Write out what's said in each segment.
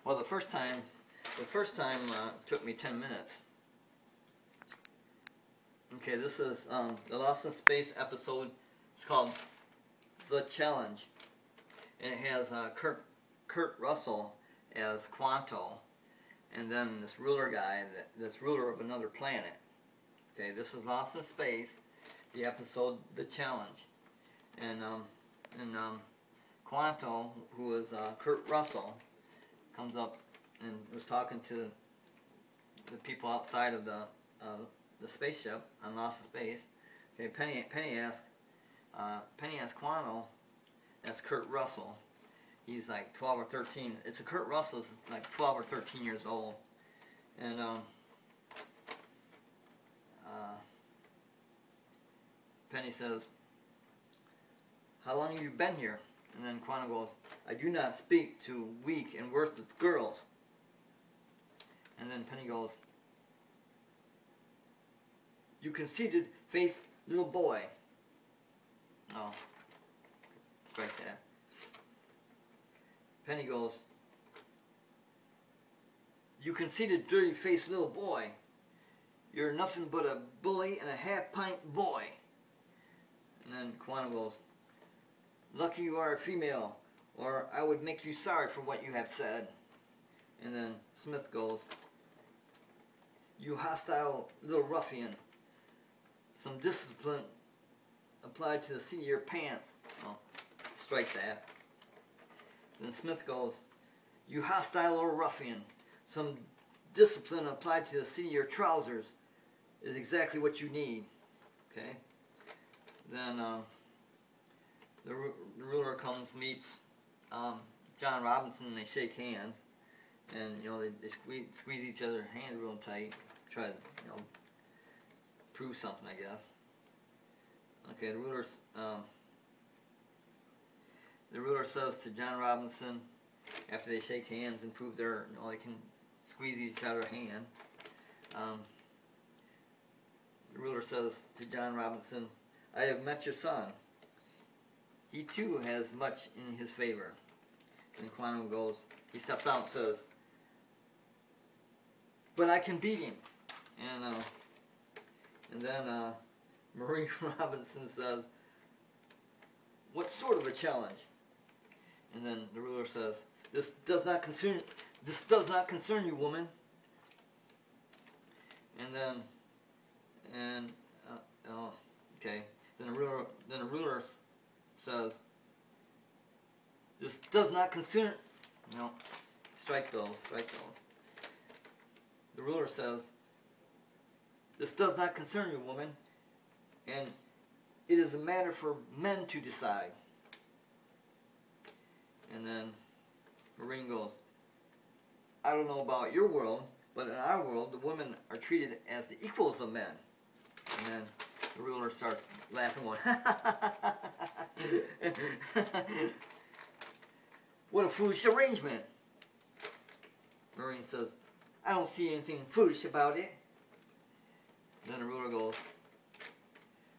Well, the first time took me 10 minutes. Okay, this is the Lost in Space episode. It's called The Challenge, and it has Kurt Russell as Quanto, and then this ruler guy that's ruler of another planet. Okay, this is Lost in Space, the episode The Challenge, and Quanto, who is Kurt Russell, comes up and was talking to the people outside of the spaceship on Lost in Space. Okay, Penny asked Quanto, that's Kurt Russell. He's like 12 or 13. It's a Kurt Russell's like 12 or 13 years old, and Penny says, "How long have you been here?" And then Quanto goes, "I do not speak to weak and worthless girls." And then Penny goes, "You conceited face little boy." Oh, strike that. Penny goes, "You conceited dirty faced little boy. You're nothing but a bully and a half-pint boy." And then Quanto goes, "Lucky you are a female, or I would make you sorry for what you have said." And then Smith goes, "You hostile little ruffian. Some discipline applied to the seat of your pants." Oh, strike that. Then Smith goes, "You hostile little ruffian. Some discipline applied to the seat of your trousers is exactly what you need." Okay. Then the ruler comes, meets John Robinson, and they shake hands, and they squeeze each other's hand real tight, try to prove something, I guess. Okay, the ruler says to John Robinson, after they shake hands and prove they can squeeze each other's hand. The ruler says to John Robinson, "I have met your son. He too has much in his favor." And Quanto goes, he steps out and says, "But I can beat him." And then Marie Robinson says, "What sort of a challenge?" And then the ruler says, This does not concern you, woman." And then okay. Then the ruler says, "This does not concern." Strike those. The ruler says, "This does not concern you, woman, and it is a matter for men to decide." And then Marine goes, "I don't know about your world, but in our world, the women are treated as the equals of men." And then the ruler starts laughing, going, "What a foolish arrangement." Marine says, "I don't see anything foolish about it." Then the ruler goes,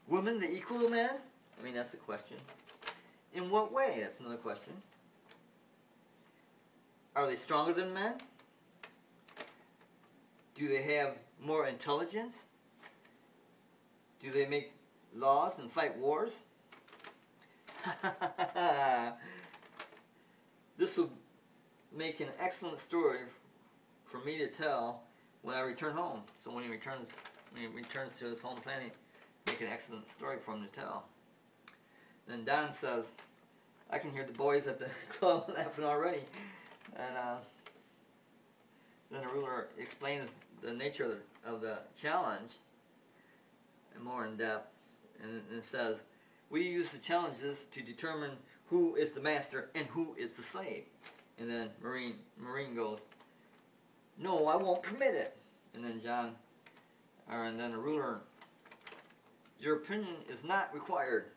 "Women the equal of men?" That's a question. "In what way?" That's another question. "Are they stronger than men? Do they have more intelligence? Do they make laws and fight wars?" This would make an excellent story for me to tell when I return home. So when he returns to his home planet, make an excellent story for him to tell. Then Don says, "I can hear the boys at the club laughing already." And then the ruler explains the nature of the challenge more in depth, and it says, "We use the challenges to determine who is the master and who is the slave." And then Marine goes, "No, I won't permit it." And then the ruler, "Your opinion is not required."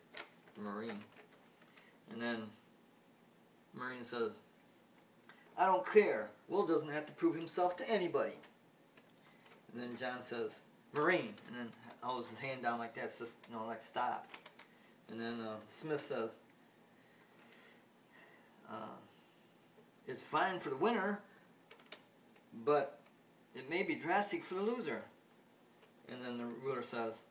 The Marine. And then Marine says, "I don't care. Will doesn't have to prove himself to anybody." And then John says, "Marine," and then holds his hand down like that, it's just, like stop. And then Smith says, "It's fine for the winner, but it may be drastic for the loser. And then the ruler says,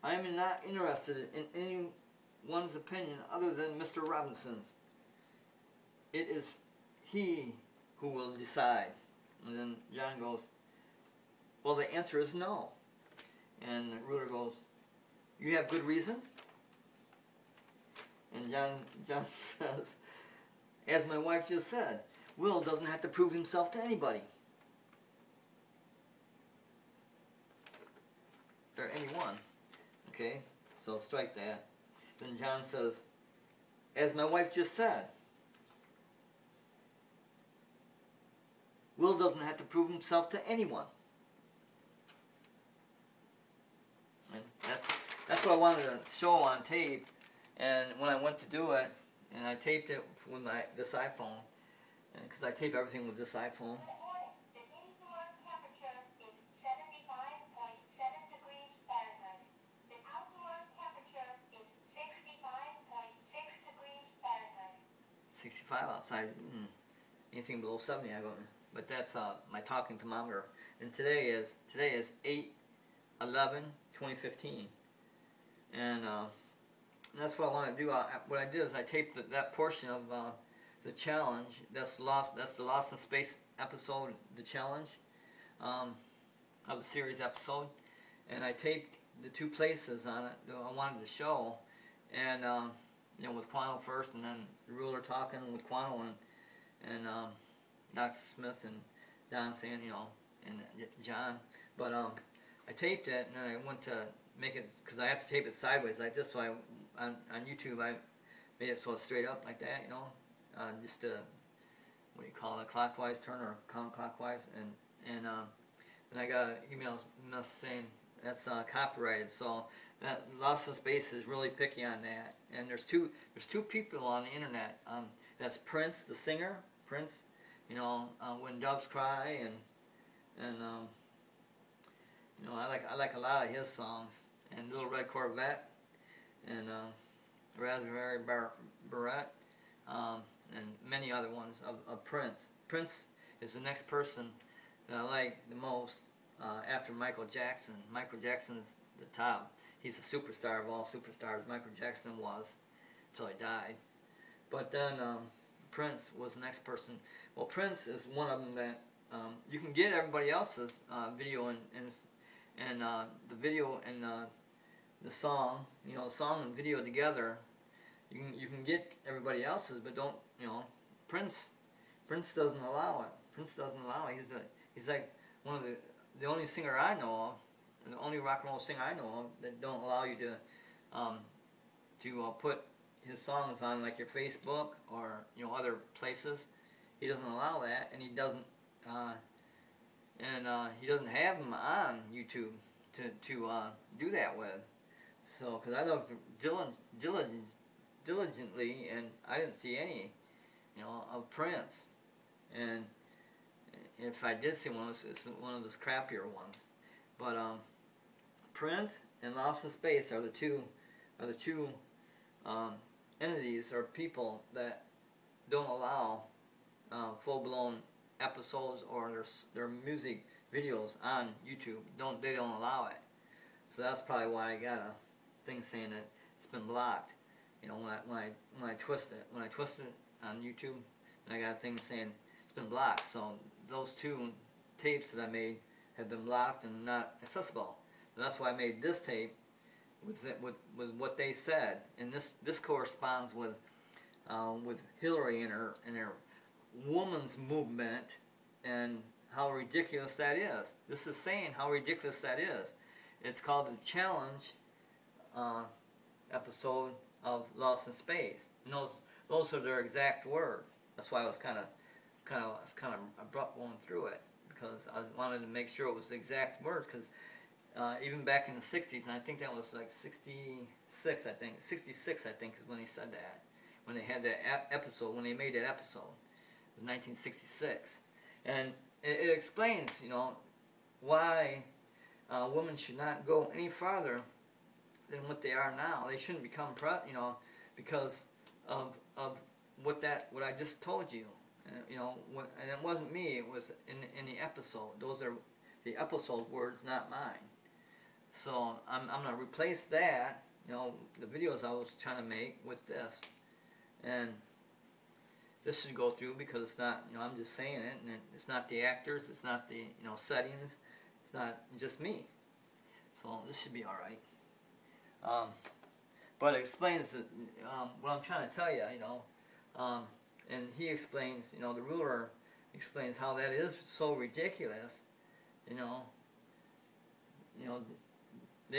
I am not interested in anyone's opinion other than Mr. Robinson's. It is he who will decide. And then John goes, well, the answer is no. And the ruler goes, you have good reasons? And John says, as my wife just said, Will doesn't have to prove himself to anybody. Or anyone. Okay? So strike that. Then John says, as my wife just said, Will doesn't have to prove himself to anyone. And that's what I wanted to show on tape. And when I went to do it, and I taped it with this iPhone, because I tape everything with this iPhone. The indoor temperature is 75.7 degrees Fahrenheit. The outdoor temperature is 65.6 degrees Fahrenheit. 65 outside. Anything below 70, I go. But that's my talking thermometer. And today is 8/11/2015, and that's what I want to do. What I did is I taped that portion of the challenge. That's the Lost in Space episode, the challenge of the series episode, and I taped the two places on it that I wanted to show, and with Quano first, and then the ruler talking with Quano and Dr. Smith and Don saying, and John. But I taped it, and then I went to make it, because I have to tape it sideways like this, so on YouTube I made it so it's straight up like that, just what do you call it, clockwise turn or counterclockwise, and then I got an email saying that's copyrighted, so that Lost in Space is really picky on that. And there's two people on the internet. That's Prince, the singer, Prince. When Doves Cry, and I like a lot of his songs, and Little Red Corvette, and Raspberry Beret, and many other ones of Prince. Prince is the next person that I like the most after Michael Jackson. Michael Jackson is the top. He's a superstar of all superstars. Michael Jackson was until he died. But then Prince was the next person. Well, Prince is one of them that you can get everybody else's video and the video and the song, the song and video together. You can get everybody else's, but don't, Prince doesn't allow it. Prince doesn't allow it. He's like one of the only singer I know of, the only rock and roll singer I know of that don't allow you to put his songs on like your Facebook or other places. He doesn't allow that, and he doesn't have them on YouTube to do that with. So, because I looked diligently, and I didn't see any, of Prince. And if I did see one, it's one of those crappier ones. But Prince and Lost in Space are the two entities or people that don't allow full-blown episodes or their music videos on YouTube. They don't allow it. So that's probably why I got a thing saying that it's been blocked. When I twist it on YouTube, and I got a thing saying it's been blocked. So those two tapes that I made have been blocked and not accessible. And that's why I made this tape with what they said, and this corresponds with Hillary and her woman's movement and how ridiculous that is. This is saying how ridiculous that is. It's called the challenge episode of Lost in Space. And those are their exact words. That's why I was kind of abrupt going through it, because I wanted to make sure it was the exact words. Because even back in the 60s, and I think that was like 66, I think 66, I think is when he said that. When they had that episode, when they made that episode, it was 1966, and it explains, why women should not go any farther than what they are now. They shouldn't become, because of what I just told you. And it wasn't me. It was in the episode. Those are the episode words, not mine. So I'm gonna replace that. The videos I was trying to make with this, and this should go through because it's not. I'm just saying it, and it's not the actors. It's not the settings. It's not just me. So this should be all right. But it explains what I'm trying to tell you. And he explains. The ruler explains how that is so ridiculous. They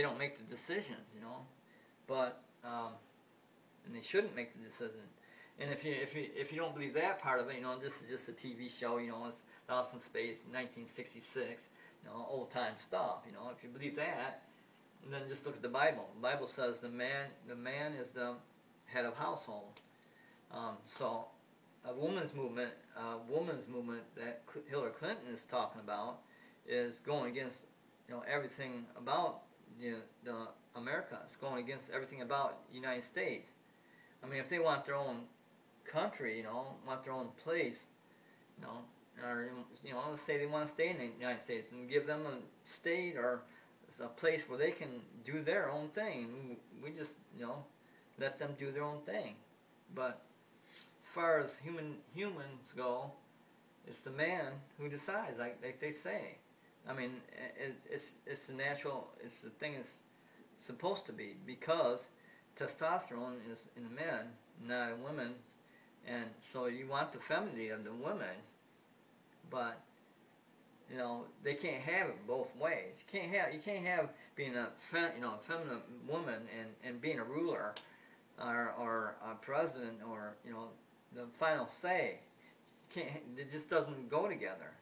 don't make the decisions. But and they shouldn't make the decision. And if you don't believe that part of it, this is just a TV show. It's Lost in Space, 1966. Old time stuff. If you believe that, then just look at the Bible. The Bible says the man is the head of household. So a woman's movement that Hillary Clinton is talking about is going against everything about the America. It's going against everything about the United States. I mean, if they want their own country, want their own place, or let's say they want to stay in the United States and give them a state or a place where they can do their own thing. We just let them do their own thing. But as far as humans go, it's the man who decides, like they say. I mean, it's the natural. It's the thing it's supposed to be, because testosterone is in men, not in women, and so you want the femininity of the women, but they can't have it both ways. You can't have being a feminine woman and being a ruler or a president or the final say. It just doesn't go together.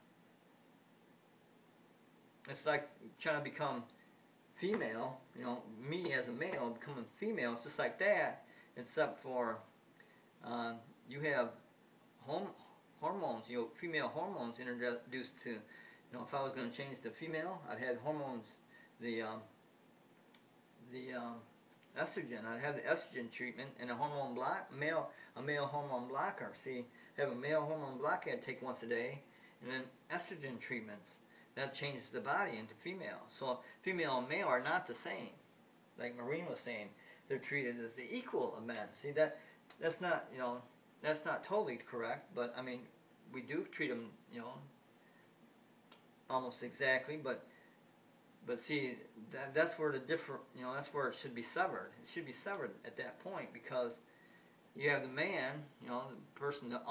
It's like trying to become female, me as a male becoming female. It's just like that, except for you have hormones, female hormones introduced to, if I was going to change to female, I'd have hormones, the estrogen. I'd have the estrogen treatment and a male hormone blocker. See, have a male hormone blocker I'd take once a day, and then estrogen treatments. That changes the body into female. So female and male are not the same. Like Maureen was saying, they're treated as the equal of men. See, that's not that's not totally correct, but I mean, we do treat them almost exactly, but see, that's where the different that's where it should be severed. It should be severed at that point, because you have the man, the person, the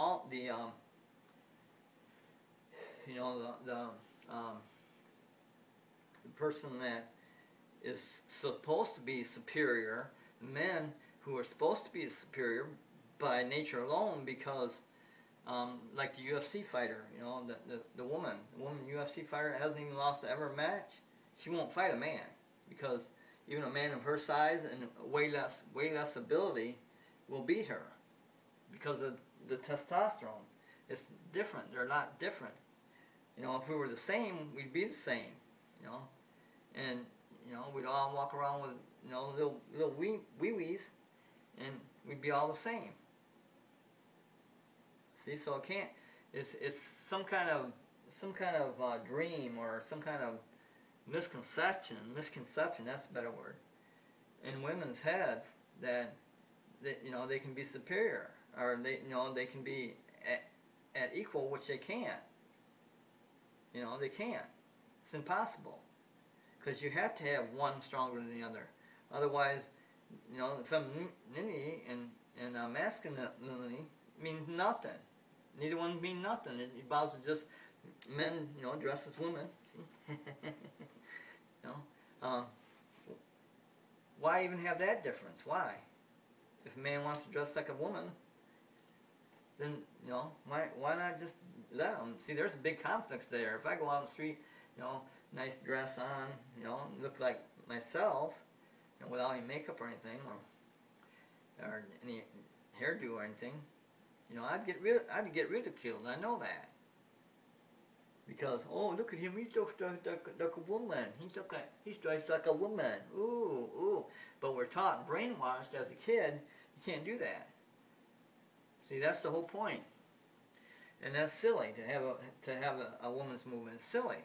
person that is supposed to be superior, the men who are supposed to be superior by nature alone, because like the UFC fighter, the woman UFC fighter hasn't even lost ever a match. She won't fight a man, because even a man of her size and way less ability will beat her, because of the testosterone. It's different. They're not different. If we were the same, we'd be the same. And we'd all walk around with little wee-wees, and we'd be all the same. See, so it can't. It's some kind of dream, or some kind of misconception. That's a better word. In women's heads, that they can be superior, or they can be at equal, which they can't. They can't. It's impossible, because you have to have one stronger than the other. Otherwise, femininity and masculinity means nothing. Neither one mean nothing. It boils to just men, dressed as women. Why even have that difference? Why? If a man wants to dress like a woman, then why not just let him? See, there's a big conflict there. If I go out on the street, nice dress on, look like myself, without any makeup or anything, or any hairdo or anything, I'd get ridiculed. I know that, because look at him, he's just like a woman. He's dressed like a woman. Ooh. But we're taught, brainwashed as a kid, you can't do that. See, that's the whole point. And that's silly to have a women's movement. It's silly.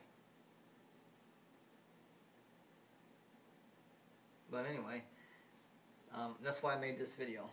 But anyway, that's why I made this video.